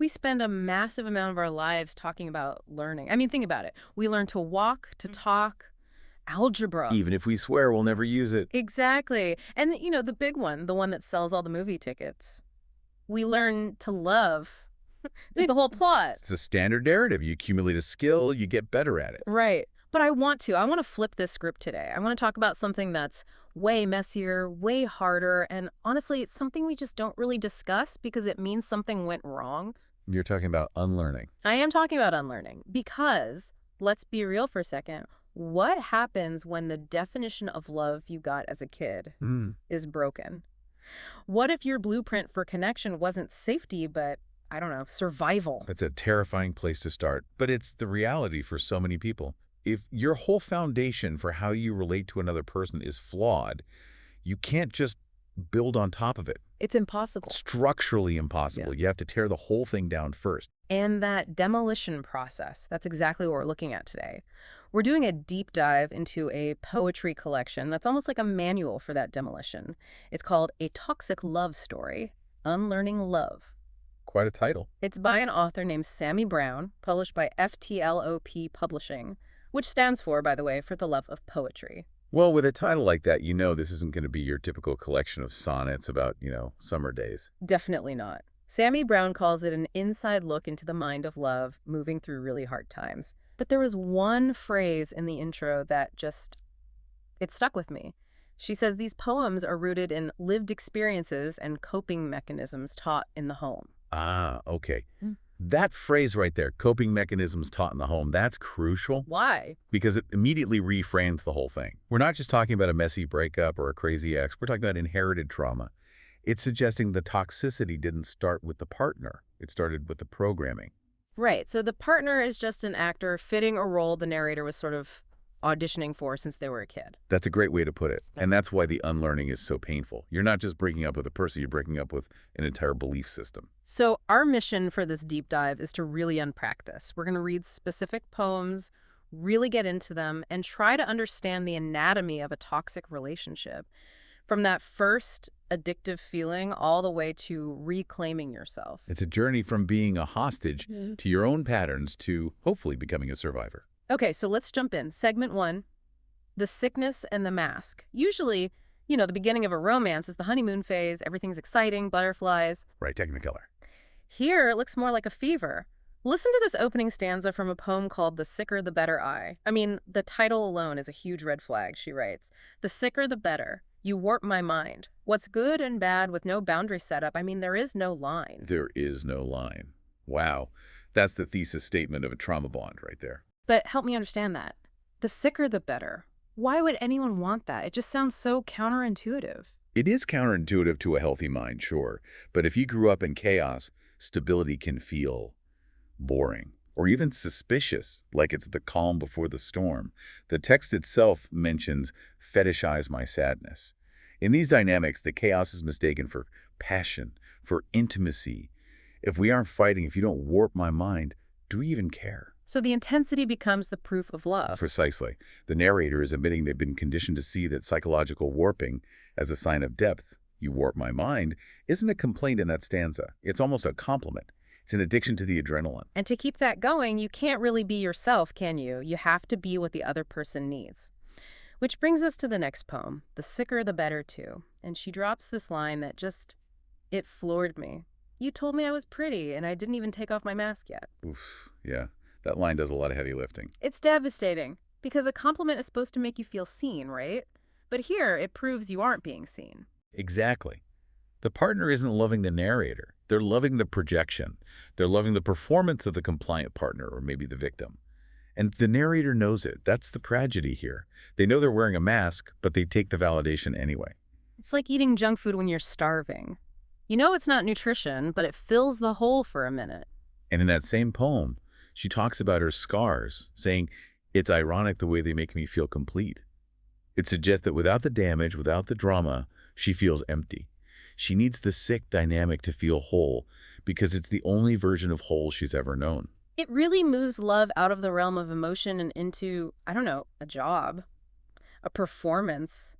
We spend a massive amount of our lives talking about learning. I mean, think about it. We learn to walk, to talk, algebra. Even if we swear we'll never use it. Exactly. And, the big one, the one that sells all the movie tickets. We learn to love. It's the whole plot. It's a standard narrative. You accumulate a skill, you get better at it. Right. But I want to flip this script today. I want to talk about something that's way messier, way harder, and honestly, it's something we just don't really discuss because it means something went wrong. You're talking about unlearning. I am talking about unlearning because, let's be real for a second, what happens when the definition of love you got as a kid is broken? What if your blueprint for connection wasn't safety, but, I don't know, survival? That's a terrifying place to start, but it's the reality for so many people. If your whole foundation for how you relate to another person is flawed, you can't just build on top of it. It's impossible. Structurally impossible. Yeah. You have to tear the whole thing down first. And that demolition process, that's exactly what we're looking at today. We're doing a deep dive into a poetry collection that's almost like a manual for that demolition. It's called A Toxic Love Story, Unlearning Love. Quite a title. It's by an author named Sammy Brown, published by FTLOP Publishing, which stands for, by the way, for the love of poetry. Well, with a title like that, you know this isn't going to be your typical collection of sonnets about, summer days. Definitely not. Sammy Brown calls it an inside look into the mind of love, moving through really hard times. But there was one phrase in the intro that it stuck with me. She says these poems are rooted in lived experiences and coping mechanisms taught in the home. Ah, okay. That phrase right there, coping mechanisms taught in the home, that's crucial. Why? Because it immediately reframes the whole thing. We're not just talking about a messy breakup or a crazy ex. We're talking about inherited trauma. It's suggesting the toxicity didn't start with the partner. It started with the programming. Right. So the partner is just an actor fitting a role the narrator was sort of auditioning for since they were a kid. That's a great way to put it. And that's why the unlearning is so painful. You're not just breaking up with a person, you're breaking up with an entire belief system. So our mission for this deep dive is to really unpack this. We're going to read specific poems, really get into them, and try to understand the anatomy of a toxic relationship. From that first addictive feeling all the way to reclaiming yourself. It's a journey from being a hostage to your own patterns to hopefully becoming a survivor. Okay, so let's jump in. Segment 1, the sickness and the mask. Usually, the beginning of a romance is the honeymoon phase. Everything's exciting, butterflies. Right, Technicolor. Here, it looks more like a fever. Listen to this opening stanza from a poem called The Sicker the Better I. I mean, the title alone is a huge red flag, she writes. The sicker the better. You warp my mind. What's good and bad with no boundary set up? I mean, there is no line. There is no line. Wow. That's the thesis statement of a trauma bond right there. But help me understand that. The sicker the better. Why would anyone want that? It just sounds so counterintuitive. It is counterintuitive to a healthy mind, sure. But if you grew up in chaos, stability can feel boring or even suspicious, like it's the calm before the storm. The text itself mentions fetishize my sadness. In these dynamics, the chaos is mistaken for passion, for intimacy. If we aren't fighting, if you don't warp my mind, do we even care? So the intensity becomes the proof of love. Precisely. The narrator is admitting they've been conditioned to see that psychological warping as a sign of depth. You warp my mind isn't a complaint in that stanza. It's almost a compliment. It's an addiction to the adrenaline. And to keep that going, you can't really be yourself, can you? You have to be what the other person needs. Which brings us to the next poem, The Sicker the Better Too. And she drops this line that it floored me. You told me I was pretty, and I didn't even take off my mask yet. Oof, yeah. That line does a lot of heavy lifting. It's devastating, because a compliment is supposed to make you feel seen, right? But here, it proves you aren't being seen. Exactly. The partner isn't loving the narrator. They're loving the projection. They're loving the performance of the compliant partner, or maybe the victim. And the narrator knows it. That's the tragedy here. They know they're wearing a mask, but they take the validation anyway. It's like eating junk food when you're starving. You know it's not nutrition, but it fills the hole for a minute. And in that same poem, she talks about her scars, saying, it's ironic the way they make me feel complete. It suggests that without the damage, without the drama, she feels empty. She needs the sick dynamic to feel whole, because it's the only version of whole she's ever known. It really moves love out of the realm of emotion and into, I don't know, a job, a performance.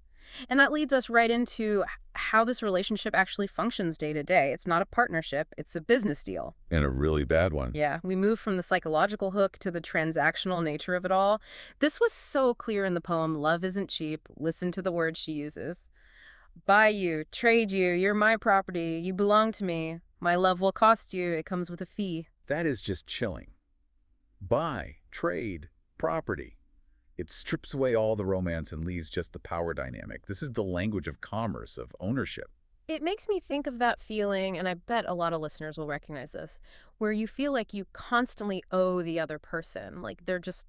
And that leads us right into how this relationship actually functions day to day. It's not a partnership, it's a business deal. And a really bad one. Yeah, we move from the psychological hook to the transactional nature of it all. This was so clear in the poem Love Isn't Cheap. Listen to the words she uses. Buy you, trade you, you're my property, you belong to me. My love will cost you, it comes with a fee. That is just chilling. Buy, trade, property. It strips away all the romance and leaves just the power dynamic. This is the language of commerce, of ownership. It makes me think of that feeling, and I bet a lot of listeners will recognize this, where you feel like you constantly owe the other person, like they're just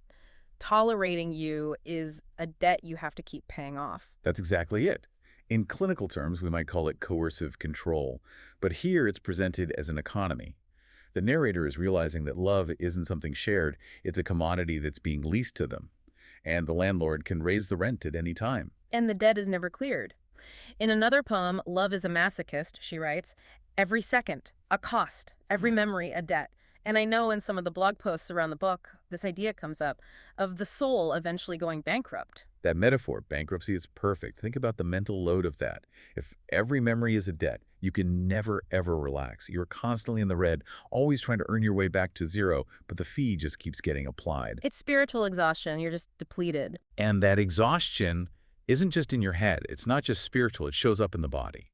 tolerating you is a debt you have to keep paying off. That's exactly it. In clinical terms, we might call it coercive control, but here it's presented as an economy. The narrator is realizing that love isn't something shared, it's a commodity that's being leased to them, and the landlord can raise the rent at any time. And the debt is never cleared. In another poem, Love is a Masochist, she writes, every second, a cost, every memory, a debt. And I know in some of the blog posts around the book, this idea comes up of the soul eventually going bankrupt. That metaphor, bankruptcy, is perfect. Think about the mental load of that. If every memory is a debt, you can never, ever relax. You're constantly in the red, always trying to earn your way back to zero, but the fee just keeps getting applied. It's spiritual exhaustion. You're just depleted. And that exhaustion isn't just in your head. It's not just spiritual. It shows up in the body.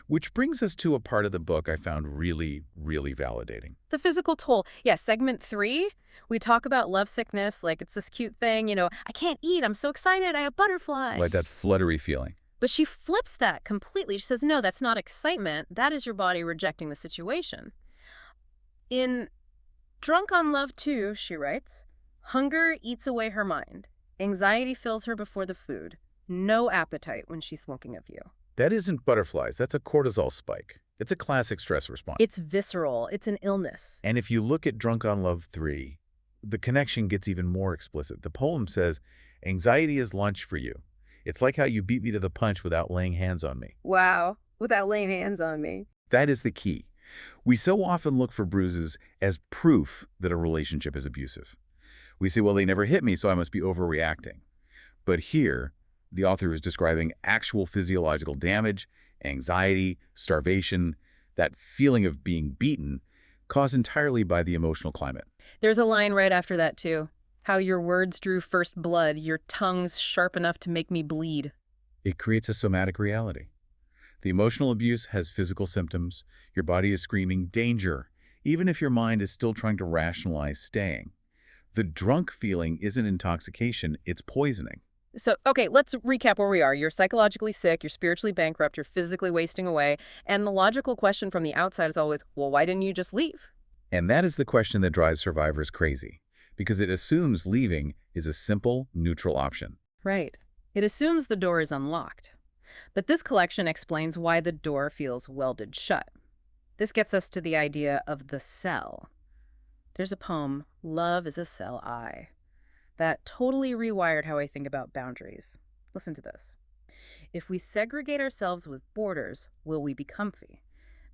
Which brings us to a part of the book I found really, really validating. The physical toll. Yeah, segment 3, we talk about lovesickness like it's this cute thing, I can't eat, I'm so excited, I have butterflies. Like that fluttery feeling. But she flips that completely. She says, no, that's not excitement. That is your body rejecting the situation. In Drunk on Love 2, she writes, hunger eats away her mind. Anxiety fills her before the food. No appetite when she's thinking of you. That isn't butterflies. That's a cortisol spike. It's a classic stress response. It's visceral. It's an illness. And if you look at Drunk on Love 3, the connection gets even more explicit. The poem says, anxiety is lunch for you. It's like how you beat me to the punch without laying hands on me. Wow, without laying hands on me. That is the key. We so often look for bruises as proof that a relationship is abusive. We say, well, they never hit me, so I must be overreacting. But here, the author is describing actual physiological damage, anxiety, starvation, that feeling of being beaten, caused entirely by the emotional climate. There's a line right after that, too. How your words drew first blood, your tongue's sharp enough to make me bleed. It creates a somatic reality. The emotional abuse has physical symptoms. Your body is screaming, danger, even if your mind is still trying to rationalize staying. The drunk feeling isn't intoxication, it's poisoning. So, okay, let's recap where we are. You're psychologically sick, you're spiritually bankrupt, you're physically wasting away, and the logical question from the outside is always, well, why didn't you just leave? And that is the question that drives survivors crazy, because it assumes leaving is a simple, neutral option. Right. It assumes the door is unlocked. But this collection explains why the door feels welded shut. This gets us to the idea of the cell. There's a poem, Love is a Cell I, that totally rewired how I think about boundaries. Listen to this. If we segregate ourselves with borders, will we be comfy?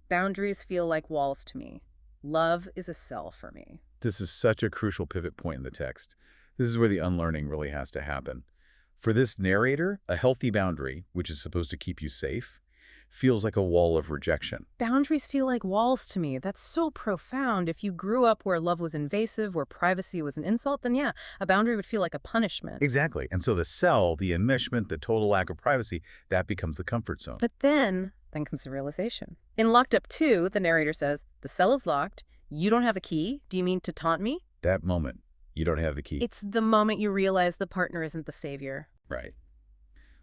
Boundaries feel like walls to me. Love is a cell for me. This is such a crucial pivot point in the text. This is where the unlearning really has to happen. For this narrator, a healthy boundary, which is supposed to keep you safe, feels like a wall of rejection. Boundaries feel like walls to me. That's so profound. If you grew up where love was invasive, where privacy was an insult, then yeah, a boundary would feel like a punishment. Exactly. And so the cell, the enmeshment, the total lack of privacy, that becomes the comfort zone. But then comes the realization. In Locked Up 2, the narrator says, the cell is locked. You don't have a key. Do you mean to taunt me? That moment, you don't have the key. It's the moment you realize the partner isn't the savior. Right.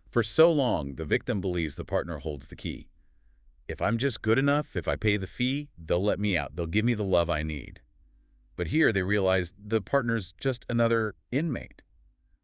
For so long, the victim believes the partner holds the key. If I'm just good enough, if I pay the fee, they'll let me out. They'll give me the love I need. But here they realize the partner's just another inmate.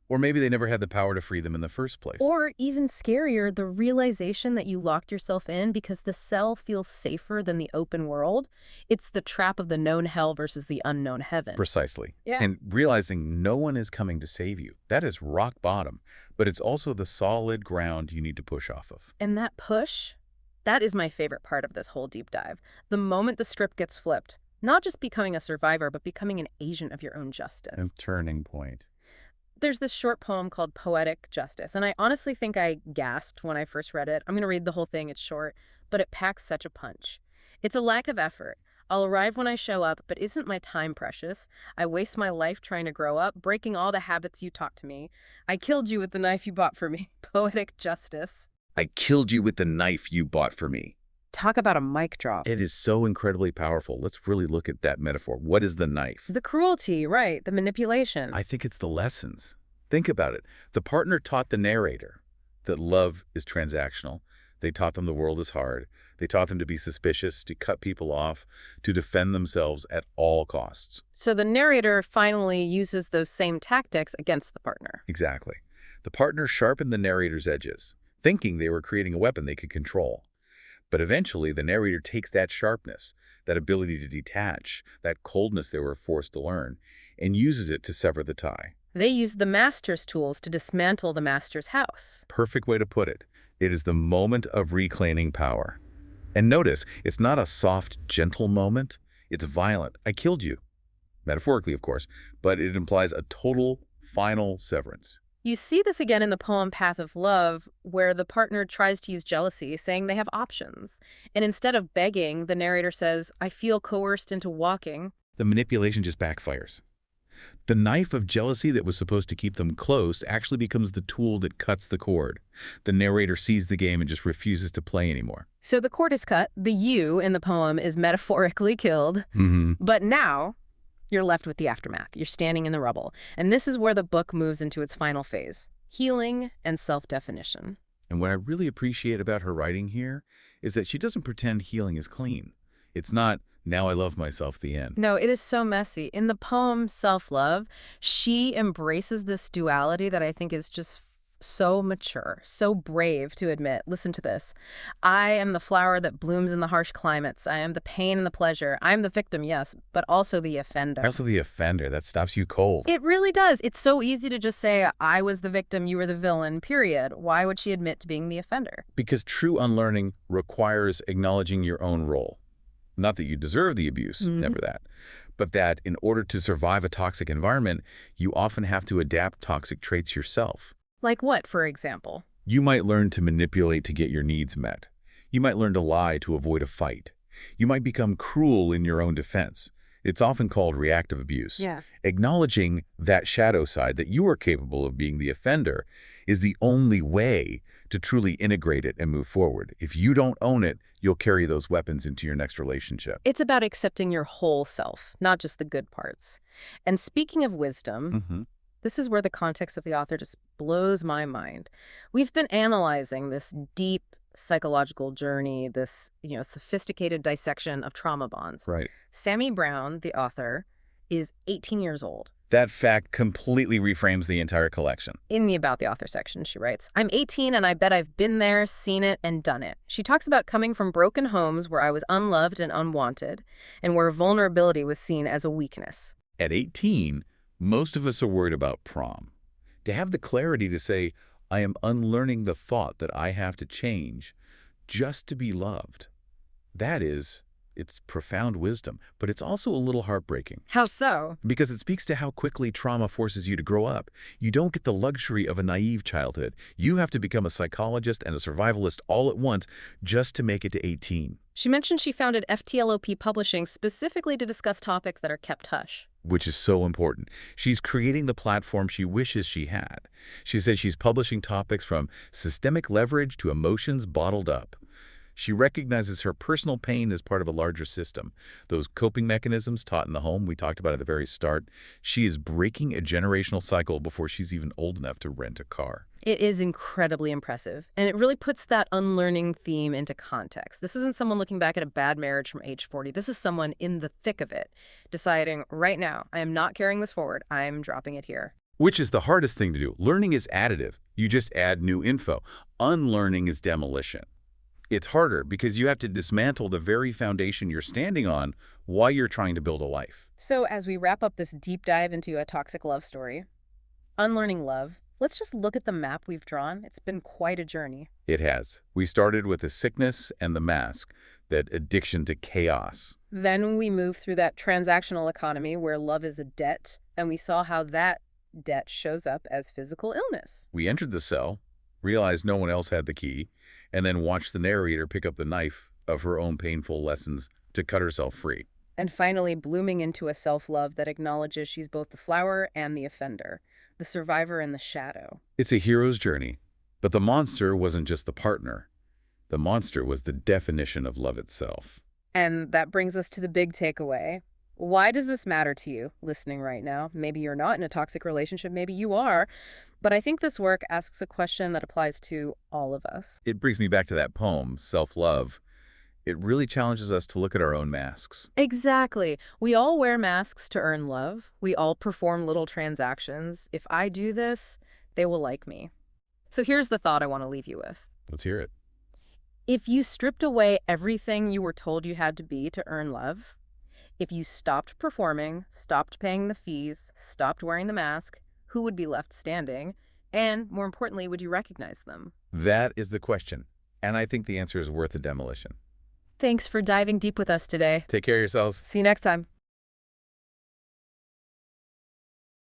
Or maybe they never had the power to free them in the first place. Or even scarier, the realization that you locked yourself in because the cell feels safer than the open world. It's the trap of the known hell versus the unknown heaven. Precisely. Yeah. And realizing no one is coming to save you. That is rock bottom. But it's also the solid ground you need to push off of. And that push, that is my favorite part of this whole deep dive. The moment the script gets flipped, not just becoming a survivor, but becoming an agent of your own justice. A turning point. there's this short poem called Poetic Justice, and I honestly think I gasped when I first read it. I'm going to read the whole thing. It's short, but it packs such a punch. It's a lack of effort. I'll arrive when I show up, but isn't my time precious? I waste my life trying to grow up, breaking all the habits you taught to me. I killed you with the knife you bought for me. Poetic Justice. I killed you with the knife you bought for me. Talk about a mic drop. It is so incredibly powerful. Let's really look at that metaphor. What is the knife? The cruelty, right, the manipulation. I think it's the lessons. Think about it. The partner taught the narrator that love is transactional. They taught them the world is hard. They taught them to be suspicious, to cut people off, to defend themselves at all costs. So the narrator finally uses those same tactics against the partner. Exactly. The partner sharpened the narrator's edges, thinking they were creating a weapon they could control. But eventually, the narrator takes that sharpness, that ability to detach, that coldness they were forced to learn, and uses it to sever the tie. They use the master's tools to dismantle the master's house. Perfect way to put it. It is the moment of reclaiming power. And notice, it's not a soft, gentle moment. It's violent. I killed you. Metaphorically, of course, but it implies a total, final severance. You see this again in the poem Path of Love, where the partner tries to use jealousy, saying they have options. And instead of begging, the narrator says, I feel coerced into walking. The manipulation just backfires. The knife of jealousy that was supposed to keep them close actually becomes the tool that cuts the cord. The narrator sees the game and just refuses to play anymore. So the cord is cut. The you in the poem is metaphorically killed. But now you're left with the aftermath. You're standing in the rubble. And this is where the book moves into its final phase, healing and self-definition. And what I really appreciate about her writing here is that she doesn't pretend healing is clean. It's not, now I love myself, the end. No, it is so messy. In the poem Self-Love, she embraces this duality that I think is just so mature, so brave to admit. Listen to this. I am the flower that blooms in the harsh climates. I am the pain and the pleasure. I am the victim, yes, but also the offender. Also the offender. That stops you cold. It really does. It's so easy to just say, I was the victim, you were the villain, period. Why would she admit to being the offender? Because true unlearning requires acknowledging your own role. Not that you deserve the abuse, never that. But that in order to survive a toxic environment, you often have to adapt toxic traits yourself. Like what, for example? You might learn to manipulate to get your needs met. You might learn to lie to avoid a fight. You might become cruel in your own defense. It's often called reactive abuse. Yeah. Acknowledging that shadow side, that you are capable of being the offender, is the only way to truly integrate it and move forward. If you don't own it, you'll carry those weapons into your next relationship. It's about accepting your whole self, not just the good parts. And speaking of wisdom, this is where the context of the author just blows my mind. We've been analyzing this deep psychological journey, this, sophisticated dissection of trauma bonds. Right. Sammy Brown, the author, is 18 years old. That fact completely reframes the entire collection. In the About the Author section, she writes, I'm 18 and I bet I've been there, seen it, and done it. She talks about coming from broken homes where I was unloved and unwanted, and where vulnerability was seen as a weakness. At 18, most of us are worried about prom. To have the clarity to say, I am unlearning the thought that I have to change just to be loved. It's profound wisdom, but it's also a little heartbreaking. How so? Because it speaks to how quickly trauma forces you to grow up. You don't get the luxury of a naive childhood. You have to become a psychologist and a survivalist all at once just to make it to 18. She mentioned she founded FTLOP Publishing specifically to discuss topics that are kept hush. Which is so important. She's creating the platform she wishes she had. She says she's publishing topics from systemic leverage to emotions bottled up. She recognizes her personal pain as part of a larger system. Those coping mechanisms taught in the home we talked about at the very start, she is breaking a generational cycle before she's even old enough to rent a car. It is incredibly impressive, and it really puts that unlearning theme into context. This isn't someone looking back at a bad marriage from age 40. This is someone in the thick of it, deciding, right now, I am not carrying this forward. I'm dropping it here. Which is the hardest thing to do. Learning is additive. You just add new info. Unlearning is demolition. It's harder because you have to dismantle the very foundation you're standing on while you're trying to build a life. So as we wrap up this deep dive into a toxic love story, unlearning love, let's just look at the map we've drawn. It's been quite a journey. It has. We started with the sickness and the mask, that addiction to chaos. Then we moved through that transactional economy where love is a debt, and we saw how that debt shows up as physical illness. We entered the cell, realized no one else had the key, and then watched the narrator pick up the knife of her own painful lessons to cut herself free. And finally, blooming into a self-love that acknowledges she's both the flower and the offender, the survivor and the shadow. It's a hero's journey, but the monster wasn't just the partner. The monster was the definition of love itself. And that brings us to the big takeaway. Why does this matter to you, listening right now? Maybe you're not in a toxic relationship, maybe you are. But I think this work asks a question that applies to all of us. It brings me back to that poem, Self-Love. It really challenges us to look at our own masks. Exactly. We all wear masks to earn love. We all perform little transactions. If I do this, they will like me. So here's the thought I want to leave you with. Let's hear it. If you stripped away everything you were told you had to be to earn love, if you stopped performing, stopped paying the fees, stopped wearing the mask, who would be left standing? And more importantly, would you recognize them? That is the question, and I think the answer is worth a demolition. Thanks for diving deep with us today. Take care of yourselves. See you next time.